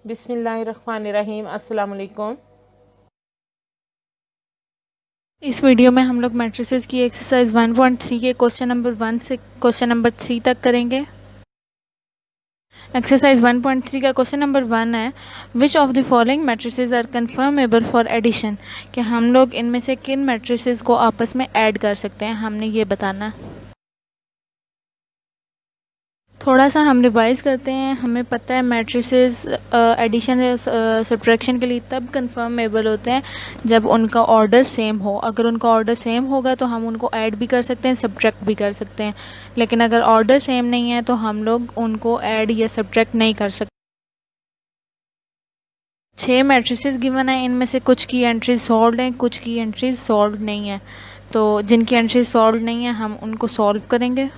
बिस्मिल्लाहिर्रहमानिर्रहीम। अस्सलाम वालेकुम। इस वीडियो में हम लोग मैट्रिसेस की एक्सरसाइज 1.3 के क्वेश्चन नंबर 1 से क्वेश्चन नंबर 3 तक करेंगे। एक्सरसाइज 1.3 का क्वेश्चन नंबर 1 है, which of the following matrices are conformable for addition, कि हम लोग इनमें से किन मैट्रिसेस को आपस में ऐड कर सकते हैं, हमने ये बताना है। थोड़ा सा हम रिवाइज करते हैं। हमें पता है मैट्रिसेस एडिशन या सब्ट्रैक्शन के लिए तब कंफर्मेबल होते हैं जब उनका ऑर्डर सेम हो। अगर उनका ऑर्डर सेम होगा तो हम उनको ऐड भी कर सकते हैं, सब्ट्रैक्ट भी कर सकते हैं। लेकिन अगर ऑर्डर सेम नहीं है तो हम लोग उनको ऐड या सब्ट्रैक्ट नहीं कर सकते। 6 मैट्रिसेस गिवन है, इनमें से कुछ की एंट्रीज सॉल्व हैं, कुछ की एंट्रीज सॉल्व नहीं है। तो जिनकी एंट्रीज सॉल्व नहीं है हम उनको सॉल्व करेंगे।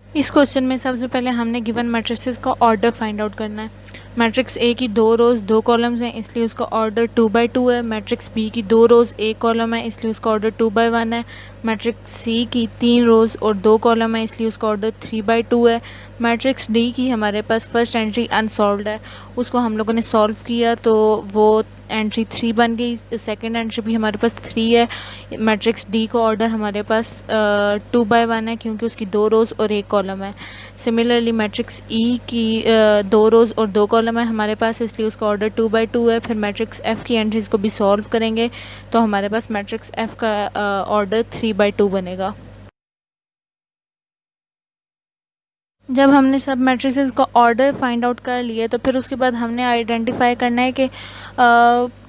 इस क्वेश्चन में सबसे पहले हमने गिवन मैट्रिसेस का ऑर्डर फाइंड आउट करना है। मैट्रिक्स ए की 2 रोज़ 2 कॉलम्स हैं, इसलिए उसका ऑर्डर 2/2 है। मैट्रिक्स बी की 2 रोज़ 1 कॉलम है, इसलिए उसका ऑर्डर 2/1 है। मैट्रिक्स सी की 3 रोज़ और 2 कॉलम है, इसलिए उसका ऑर्डर 3/2 है। मैट्रिक्स डी की हमारे पास फर्स्ट एंट्री अनसॉल्व्ड है, उसको हम लोगों ने सॉल्व किया तो वो एंट्री 3 बन गई। सेकेंड एंट्री भी हमारे पास 3 है। मैट्रिक्स डी का ऑर्डर हमारे पास 2/1 है, क्योंकि उसकी 2 रोज़ और 1 कॉलम है। सिमिलरली मैट्रिक्स ई की 2 रोज़ और 2 कॉलम है हमारे पास, इसलिए उसका ऑर्डर 2/2 है। फिर मैट्रिक्स एफ़ की एंट्रीज़ को भी सॉल्व करेंगे तो हमारे पास मैट्रिक्स एफ़ का ऑर्डर 3/2 बनेगा। जब हमने सब मैट्रिसेस का ऑर्डर फाइंड आउट कर लिए तो फिर उसके बाद हमने आइडेंटिफाई करना है कि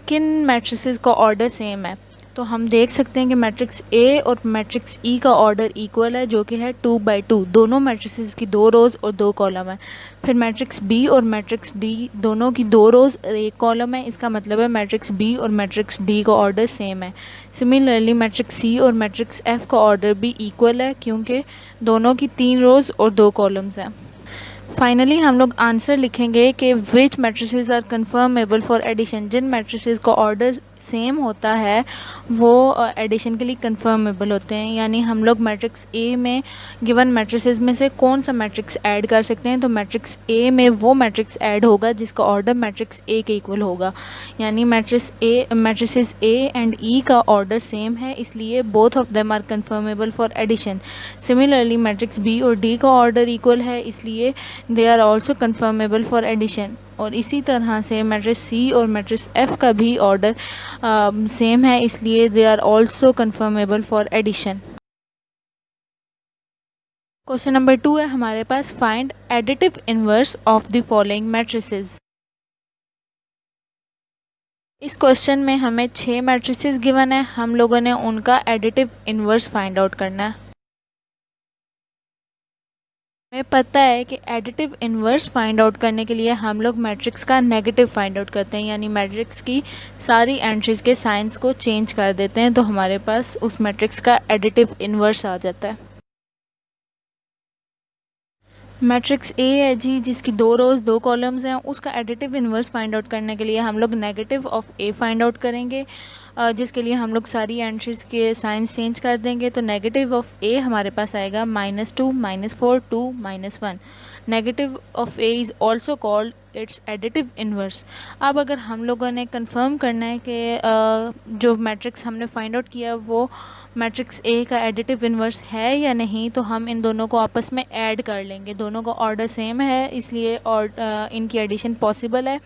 किन मैट्रिसेस का ऑर्डर सेम है। तो हम देख सकते हैं कि मैट्रिक्स ए और मैट्रिक्स ई का ऑर्डर इक्वल है, जो कि है 2/2। दोनों मैट्रिसेस की 2 रोज़ और 2 कॉलम है। फिर मैट्रिक्स बी और मैट्रिक्स डी दोनों की 2 रोज़ और 1 कॉलम है, इसका मतलब है मैट्रिक्स बी और मैट्रिक्स डी का ऑर्डर सेम है। सिमिलरली मैट्रिक्स सी और मैट्रिक्स एफ़ का ऑर्डर भी इक्वल है, क्योंकि दोनों की 3 रोज़ और 2 कॉलम्स हैं। फाइनली हम लोग आंसर लिखेंगे कि which matrices are conformable for addition. जिन मैट्रिसेस का ऑर्डर सेम होता है वो एडिशन के लिए कन्फर्मेबल होते हैं। यानी हम लोग मैट्रिक्स ए में गिवन मैट्रिसेस में से कौन सा मैट्रिक्स ऐड कर सकते हैं, तो मैट्रिक्स ए में वो मैट्रिक्स ऐड होगा जिसका ऑर्डर मैट्रिक्स ए के इक्वल होगा। यानी मैट्रिसेस ए एंड ई का ऑर्डर सेम है, इसलिए both of them are conformable for addition. Similarly matrix B और डी का ऑर्डर इक्वल है, इसलिए they are also conformable for addition. और इसी तरह से मैट्रिक्स सी और मैट्रिक्स एफ़ का भी ऑर्डर सेम है, इसलिए they are also conformable for addition. Question number 2 है हमारे पास, find additive inverse of the following matrices. इस क्वेश्चन में हमें 6 मैट्रिसेस गिवन है, हम लोगों ने उनका एडिटिव इनवर्स फाइंड आउट करना है। हमें पता है कि एडिटिव इन्वर्स फाइंड आउट करने के लिए हम लोग मैट्रिक्स का नेगेटिव फाइंड आउट करते हैं, यानी मैट्रिक्स की सारी एंट्रीज के साइंस को चेंज कर देते हैं, तो हमारे पास उस मैट्रिक्स का एडिटिव इन्वर्स आ जाता है। मैट्रिक्स ए है जी, जिसकी 2 रोज़ 2 कॉलम्स हैं, उसका एडिटिव इन्वर्स फाइंड आउट करने के लिए हम लोग negative of A find out करेंगे, जिसके लिए हम लोग सारी एंट्रीज के साइंस चेंज कर देंगे। तो नेगेटिव ऑफ ए हमारे पास आएगा -2 -4 2 -1। Negative of A is also called its additive inverse. अब अगर हम लोगों ने कंफर्म करना है कि जो मैट्रिक्स हमने फाइंड आउट किया वो मैट्रिक्स ए का एडिटिव इन्वर्स है या नहीं, तो हम इन दोनों को आपस में ऐड कर लेंगे। दोनों का ऑर्डर सेम है, इसलिए और इनकी एडिशन पॉसिबल है।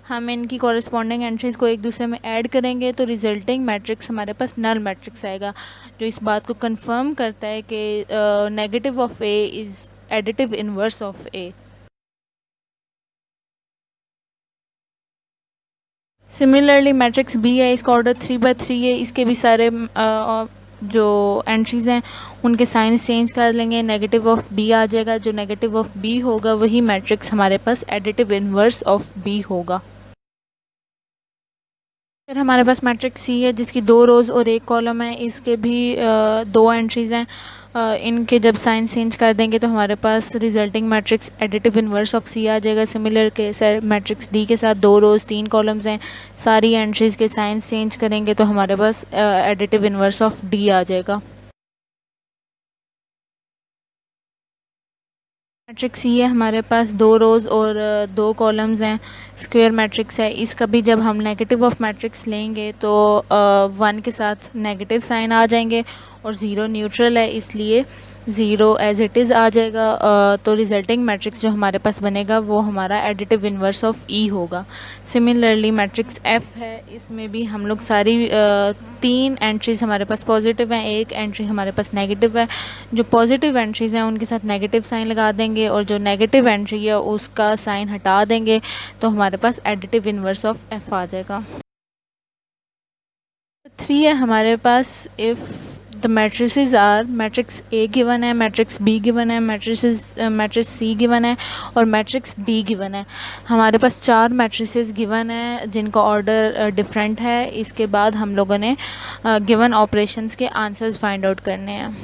हम इनकी कॉरेस्पॉन्डिंग एंट्रीज़ को एक दूसरे में ऐड करेंगे तो रिजल्टिंग मैट्रिक्स हमारे पास नल मैट्रिक्स आएगा, जो इस बात को कंफर्म करता है कि negative of A is additive inverse of A. Similarly matrix B है, इसका ऑर्डर 3/3 है, इसके भी सारे जो एंट्रीज़ हैं उनके साइंस चेंज कर लेंगे, नेगेटिव ऑफ बी आ जाएगा। जो नेगेटिव ऑफ बी होगा वही मैट्रिक्स हमारे पास एडिटिव इन्वर्स ऑफ बी होगा। फिर हमारे पास मैट्रिक्स सी है, जिसकी 2 रोज़ और 1 कॉलम है, इसके भी 2 एंट्रीज़ हैं। इनके जब साइन चेंज कर देंगे तो हमारे पास resulting matrix additive inverse of C आ जाएगा। सिमिलर के मैट्रिक्स डी के साथ 2 रोज़ 3 कॉलम्स हैं, सारी एंट्रीज़ के साइंस चेंज करेंगे तो हमारे पास एडिटिव इन्वर्स ऑफ डी आ जाएगा। मैट्रिक्स सी है, हमारे पास 2 रोज़ और 2 कॉलम्स हैं, स्क्वायर मैट्रिक्स है। इसका भी जब हम नेगेटिव ऑफ मैट्रिक्स लेंगे तो 1 के साथ नेगेटिव साइन आ जाएंगे और 0 न्यूट्रल है, इसलिए 0 एज इट इज़ आ जाएगा। तो रिजल्टिंग मैट्रिक्स जो हमारे पास बनेगा वो हमारा एडिटिव इन्वर्स ऑफ ई होगा। सिमिलरली मैट्रिक्स एफ है, इसमें भी हम लोग सारी 3 एंट्रीज हमारे पास पॉजिटिव हैं, 1 एंट्री हमारे पास नेगेटिव है। जो पॉजिटिव एंट्रीज़ हैं उनके साथ नेगेटिव साइन लगा देंगे और जो नेगेटिव एंट्री है उसका साइन हटा देंगे, तो हमारे पास एडिटिव इन्वर्स ऑफ एफ आ जाएगा। 3 है हमारे पास, if the matrices are matrix A given है, मैट्रिक्स बी गिवन है, मैट्रिक्स सी गिवन है और मैट्रिक्स डी गिवन है। हमारे पास 4 मैट्रिसेस गिवन है जिनका ऑर्डर डिफरेंट है। इसके बाद हम लोगों ने गिवन ऑपरेशंस के आंसर्स फाइंड आउट करने हैं।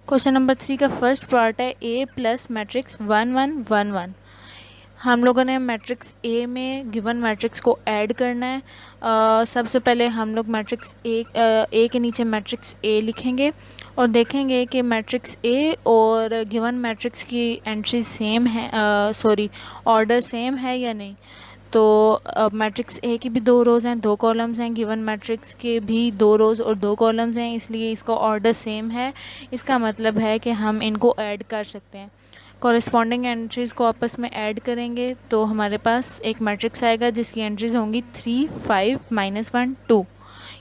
क्वेश्चन नंबर 3 का फर्स्ट पार्ट है ए प्लस मैट्रिक्स 1 1 1 1। हम लोगों ने मैट्रिक्स ए में गिवन मैट्रिक्स को ऐड करना है। सबसे पहले हम लोग मैट्रिक्स ए के नीचे मैट्रिक्स ए लिखेंगे और देखेंगे कि मैट्रिक्स ए और गिवन मैट्रिक्स की एंट्री सेम है, सॉरी ऑर्डर सेम है या नहीं। तो मैट्रिक्स ए की भी 2 रोज़ हैं, 2 कॉलम्स हैं, गिवन मैट्रिक्स के भी 2 रोज़ और 2 कॉलम्स हैं, इसलिए इसका ऑर्डर सेम है। इसका मतलब है कि हम इनको ऐड कर सकते हैं। कॉरेस्पॉन्डिंग एंट्रीज़ को आपस में ऐड करेंगे तो हमारे पास एक मैट्रिक्स आएगा जिसकी एंट्रीज़ होंगी 3 5 -1 2।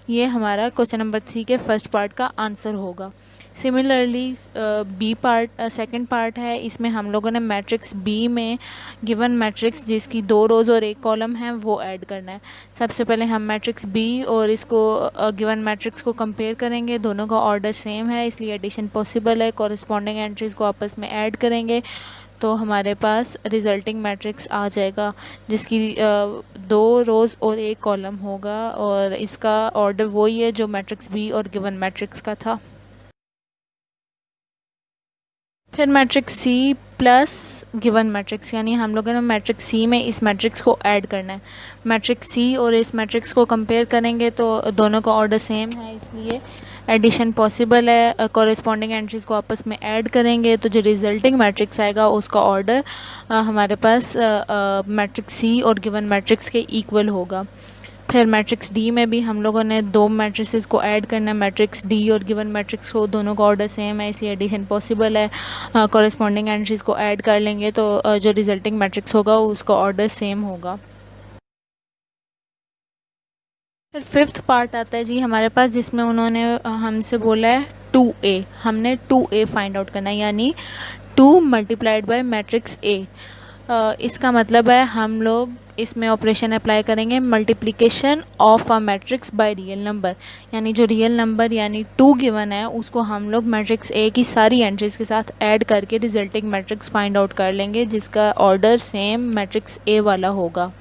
ये हमारा क्वेश्चन नंबर 3 के फर्स्ट पार्ट का आंसर होगा। Similarly B part second part है, इसमें हम लोगों ने मैट्रिक्स बी में गिवन मैट्रिक्स जिसकी 2 रोज़ और 1 कॉलम है वो ऐड करना है। सबसे पहले हम मैट्रिक्स बी और इसको गिवन मैट्रिक्स को कंपेयर करेंगे, दोनों का ऑर्डर सेम है इसलिए एडिशन पॉसिबल है। कॉरेस्पॉन्डिंग एंट्रीज़ को आपस में ऐड करेंगे तो हमारे पास रिजल्टिंग मैट्रिक्स आ जाएगा जिसकी 2 रोज़ और 1 कॉलम होगा और इसका ऑर्डर वही है जो मैट्रिक्स बी और गिवन मैट्रिक्स का था। फिर matrix C plus given matrix, यानी हम लोगों ने मैट्रिक्स सी में इस मैट्रिक्स को ऐड करना है। मैट्रिक्स सी और इस मैट्रिक्स को कंपेयर करेंगे तो दोनों का ऑर्डर सेम है इसलिए एडिशन पॉसिबल है। कॉरेस्पॉन्डिंग एंट्रीज़ को आपस में ऐड करेंगे तो जो रिजल्टिंग मैट्रिक्स आएगा उसका ऑर्डर हमारे पास मैट्रिक्स सी और गिवन मैट्रिक्स के इक्वल होगा। फिर मैट्रिक्स डी में भी हम लोगों ने 2 मैट्रिसेस को ऐड करना है, मैट्रिक्स डी और गिवन मैट्रिक्स को, दोनों का ऑर्डर सेम है इसलिए एडिशन पॉसिबल है। कॉरेस्पॉन्डिंग एंट्रीज़ को ऐड कर लेंगे तो जो रिजल्टिंग मैट्रिक्स होगा उसका ऑर्डर सेम होगा। फिर फिफ्थ पार्ट आता है जी हमारे पास जिसमें उन्होंने हमसे बोला है 2a। हमने 2a फाइंड आउट करना है, यानी 2 मल्टीप्लाइड बाय मैट्रिक्स ए। इसका मतलब है हम लोग इसमें ऑपरेशन अप्लाई करेंगे multiplication of a matrix by real number, यानी जो रियल नंबर यानी 2 गिवन है उसको हम लोग मैट्रिक्स ए की सारी एंट्रीज के साथ ऐड करके रिजल्टिंग मैट्रिक्स फाइंड आउट कर लेंगे जिसका ऑर्डर सेम मैट्रिक्स ए वाला होगा।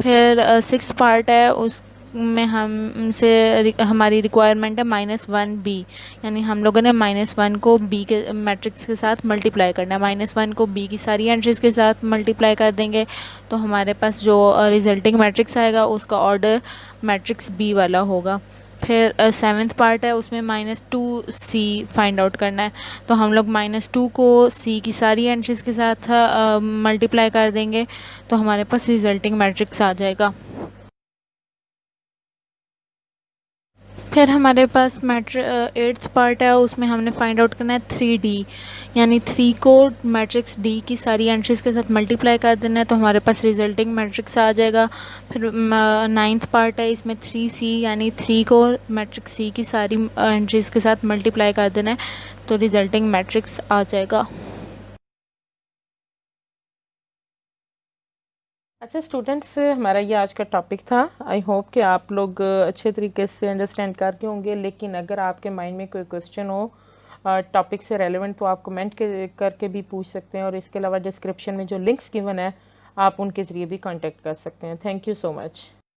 फिर 6 पार्ट है, उस में हमसे हमारी रिक्वायरमेंट है -1b, यानी हम लोगों ने -1 को b के मैट्रिक्स के साथ मल्टीप्लाई करना है। -1 को b की सारी एंट्रीज के साथ मल्टीप्लाई कर देंगे तो हमारे पास जो रिजल्टिंग मैट्रिक्स आएगा उसका ऑर्डर मैट्रिक्स b वाला होगा। फिर 7th पार्ट है, उसमें -2c फाइंड आउट करना है तो हम लोग -2 को c की सारी एंट्रीज के साथ मल्टीप्लाई कर देंगे तो हमारे पास रिजल्टिंग मैट्रिक्स आ जाएगा। फिर हमारे पास 8th पार्ट है, उसमें हमने फाइंड आउट करना है 3d, यानी 3 को मैट्रिक्स d की सारी एंट्रीज के साथ मल्टीप्लाई कर देना है तो हमारे पास रिजल्टिंग मैट्रिक्स आ जाएगा। फिर 9th पार्ट है, इसमें 3c यानी 3 को मैट्रिक्स c की सारी एंट्रीज के साथ मल्टीप्लाई कर देना है तो रिजल्टिंग मैट्रिक्स आ जाएगा। अच्छा स्टूडेंट्स, हमारा ये आज का टॉपिक था। आई होप कि आप लोग अच्छे तरीके से अंडरस्टैंड कर गए होंगे, लेकिन अगर आपके माइंड में कोई क्वेश्चन हो टॉपिक से रेलेवेंट तो आप कमेंट करके भी पूछ सकते हैं और इसके अलावा डिस्क्रिप्शन में जो लिंक्स गिवन है आप उनके ज़रिए भी कांटेक्ट कर सकते हैं। Thank you so much.